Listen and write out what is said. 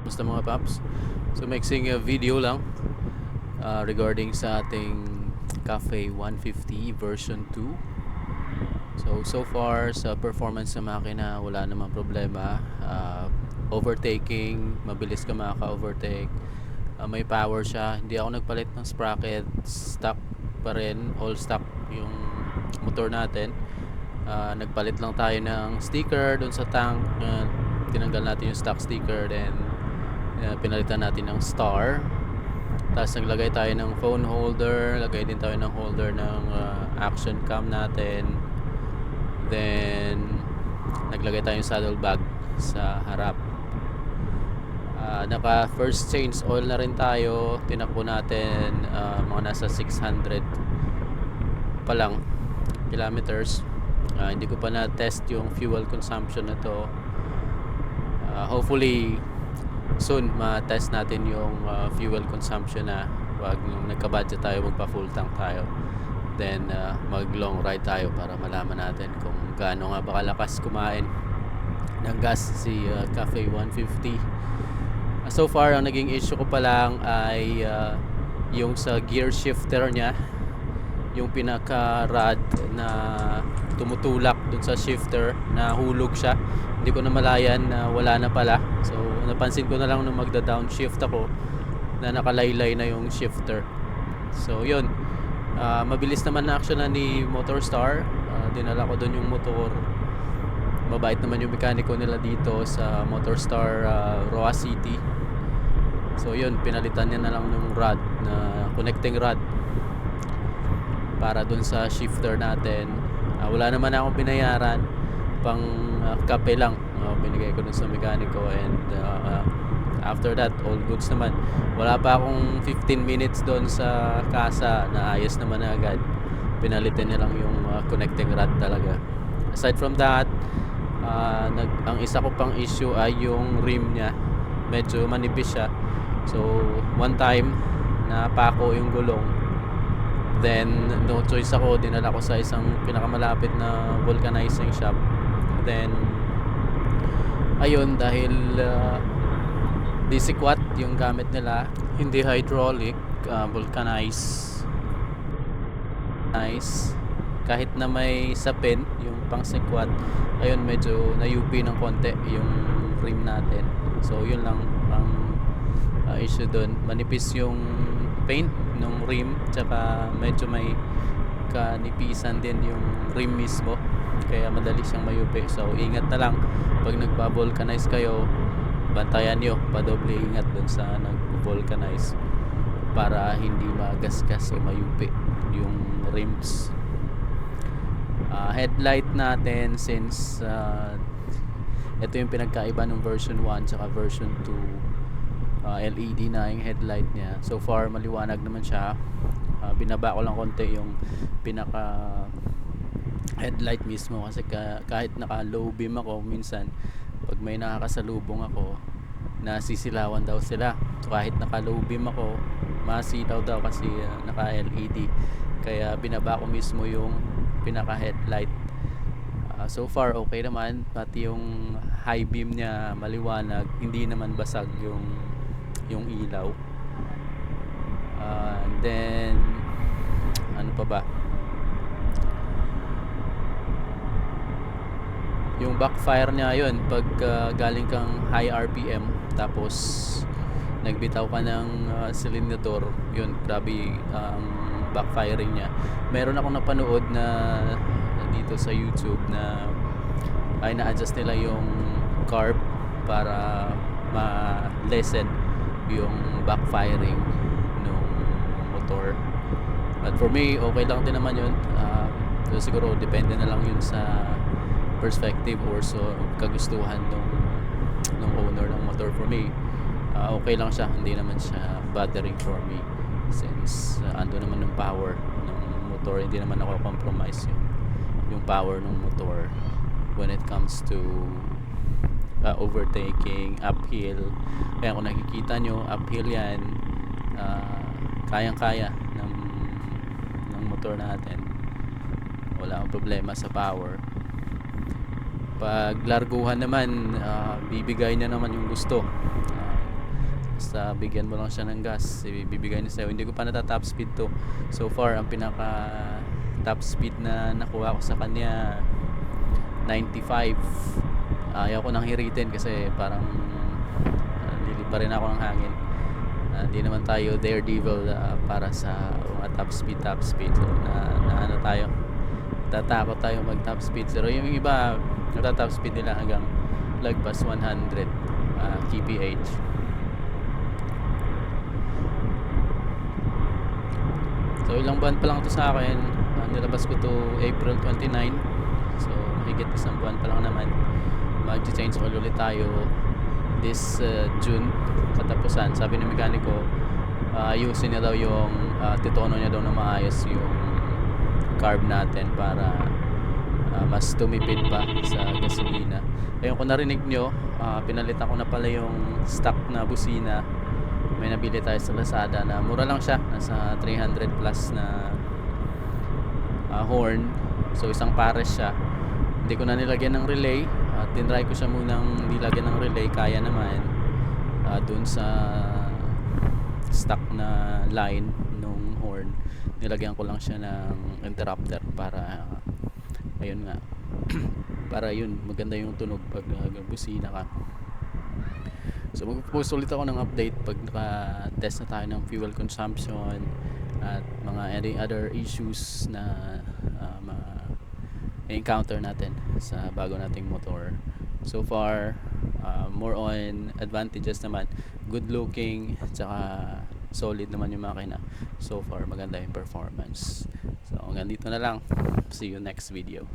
Basta mga paps. So mixing video lang regarding sa ating Cafe 150 version 2. So far sa performance sa makina wala namang problema. Overtaking, mabilis ka makaka-overtake. May power siya. Hindi ako nagpalit ng sprocket. Stock pa rin, all stock yung motor natin. Nagpalit lang tayo ng sticker dun sa tank. Tinanggal natin yung stock sticker, then pinalitan natin ng star. Tapos naglagay tayo ng phone holder, lagay din tayo ng holder ng action cam natin. Then naglagay tayo ng saddle bag sa harap. Naka first change oil na rin tayo. Tinakbo natin mga nasa 600 pa lang kilometers. Hindi ko pa na-test yung fuel consumption na to. Hopefully soon ma-test natin yung fuel consumption na. Wag nung nagka-budget tayo, magpa full tank tayo. Then mag long ride tayo para malaman natin kung gaano nga ba kalakas kumain ng gas si Cafe 150. So far ang naging issue ko pa lang ay yung sa gear shifter niya, yung pinaka rod na tumutulak dun sa shifter, na hulog siya. Hindi ko na malayan na wala na pala. So napansin ko na lang nung magda downshift ako na nakalaylay na yung shifter. So yun, mabilis naman na action na ni Motorstar. Dinala ko dun yung motor. Mabait naman yung mekaniko nila dito sa Motorstar Roa City. So yun, pinalitan niya na lang ng rod, na connecting rod para dun sa shifter natin. Wala naman akong binayaran, pang kape lang binigay ko dun sa mekaniko, and after that all goods naman. Wala pa akong 15 minutes dun sa kasa, na ayos naman na agad. Pinalitan niya lang yung connecting rod talaga. Aside from that, ang isa ko pang issue ay yung rim niya. Medyo manipis siya. So one time napako yung gulong, then no choice ako, dinala ko sa isang pinakamalapit na vulcanizing shop. Then ayun, dahil DC quat yung gamit nila, hindi hydraulic, vulcanize, nice. Kahit na may sapin yung pang sequat, ayun, medyo na-UP ng konti yung rim natin. So yun lang ang issue dun. Manipis yung paint ng rim, tsaka medyo may kanipisan din yung rim mismo, kaya madali siyang mayupi. So ingat na lang pag nagba-vulcanize kayo, bantayan nyo, padoble ingat dun sa nag-vulcanize para hindi magasgas o mayupi yung rims. Headlight natin, since ito yung pinagkaiba ng version 1 tsaka version 2, LED na yung headlight niya. So far maliwanag naman siya. Binaba ko lang konti yung pinaka headlight mismo, kasi kahit naka low beam ako, minsan pag may nakakasalubong ako, nasisilawan daw sila. So kahit naka low beam ako, masilaw daw kasi naka LED. Kaya binaba ko mismo yung pinaka headlight. So far okay naman, pati yung high beam niya maliwanag, hindi naman basag yung ilaw. And then ano pa ba, yung backfire niya, yun, pag galing kang high RPM tapos nagbitaw ka ng silindador, yun, grabe ang backfiring niya. Meron akong napanood na dito sa YouTube na ay na-adjust nila yung carb para ma-lessen yung backfiring ng motor. But for me, okay lang din naman yun. So siguro depende na lang yun sa perspective or so kagustuhan ng owner ng motor. For me, okay lang siya, hindi naman siya bothering for me, since ando naman ng power ng motor. Hindi naman ako compromise yung power ng motor when it comes to overtaking, uphill. Kaya kung nakikita nyo, uphill yan, kayang-kaya ng motor natin. Wala akong problema sa power. Pag larguhan naman, bibigay niya naman yung gusto. basta bigyan mo lang siya ng gas, ibibigay niya sa'yo. Hindi ko pa top speed to. So far ang pinaka top speed na nakuha ko sa kanya 95. Ayaw ko nang hiritin kasi parang lilip pa rin ako ng hangin. Di naman tayo daredevil para sa mga top speed. So na ano tayo, tatakot tayo mag top speed. Pero yung iba top speed nila hanggang lagpas 100 kph. So ilang buwan pa lang to sa akin. Nilabas ko to April 29. So higit isang buwan pa lang naman. Mag-change oil ulit tayo this June katapusan. Sabi ng mekaniko, ayusin niya daw yung titono niya daw na maayos yung carb natin para mas tumipid pa sa gasolina. Ayun, kung narinig nyo, pinalitan ko na pala yung stock na busina. May nabili tayo sa Lazada na mura lang siya, nasa 300 plus na horn. So isang pares siya. Hindi ko na nilagyan ng relay. Tinry ko siya munang nilagyan ng relay, kaya naman. Dun sa stock na line nung horn, nilagyan ko lang siya ng interrupter para ayun nga para yun maganda yung tunog pag busina ka. So magpo-post ulit ako ng update pag naka-test na tayo ng fuel consumption at mga any other issues na encounter natin sa bago nating motor. So far more on advantages naman, good looking at saka solid naman yung makina. So far maganda yung performance. So hanggang dito na lang, see you next video.